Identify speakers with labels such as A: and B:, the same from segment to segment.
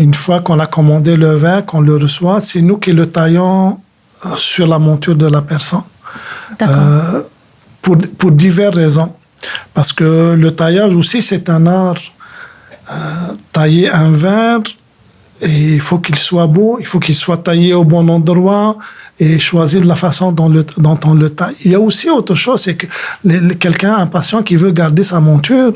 A: une fois qu'on a commandé le verre, qu'on le reçoit, c'est nous qui le taillons sur la monture de la personne.
B: D'accord.
A: Pour diverses raisons. Parce que le taillage aussi, c'est un art. Tailler un verre, et il faut qu'il soit beau, il faut qu'il soit taillé au bon endroit et choisir la façon dont on le taille. Il y a aussi autre chose, c'est que un patient qui veut garder sa monture,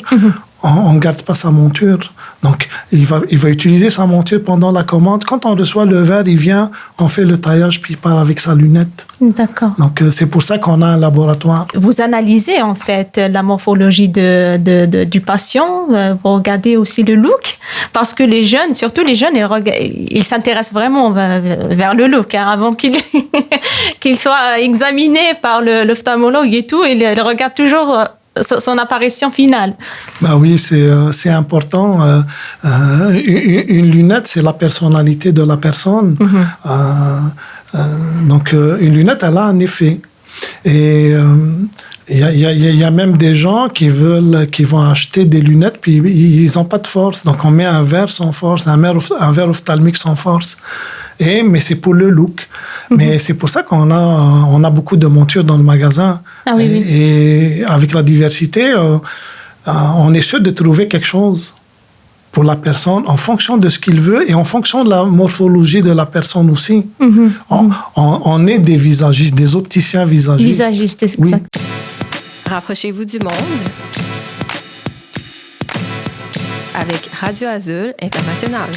A: on ne garde pas sa monture. Donc, il va utiliser sa monture pendant la commande. Quand on reçoit le verre, il vient, on fait le taillage, puis il part avec sa lunette.
B: D'accord.
A: Donc, c'est pour ça qu'on a un laboratoire.
B: Vous analysez, en fait, la morphologie du patient. Vous regardez aussi le look. Parce que les jeunes, surtout les jeunes, ils s'intéressent vraiment vers le look. Hein, avant qu'il soit examiné par l'ophtalmologue et tout, ils regardent toujours son apparition finale.
A: Ben oui, c'est important. Une lunette, c'est la personnalité de la personne. Donc, une lunette, elle a un effet. Et il y a même des gens qui vont acheter des lunettes, puis ils n'ont pas de force. Donc, on met un verre sans force, un verre ophtalmique sans force. Mais c'est pour le look. Mais c'est pour ça qu'on a beaucoup de montures dans le magasin.
B: Ah oui, oui.
A: Et avec la diversité, on est sûr de trouver quelque chose pour la personne en fonction de ce qu'il veut et en fonction de la morphologie de la personne aussi. On est des visagistes, des opticiens visagistes.
B: Visagistes, exact.
A: Oui.
C: Rapprochez-vous du monde avec Radio Azul International.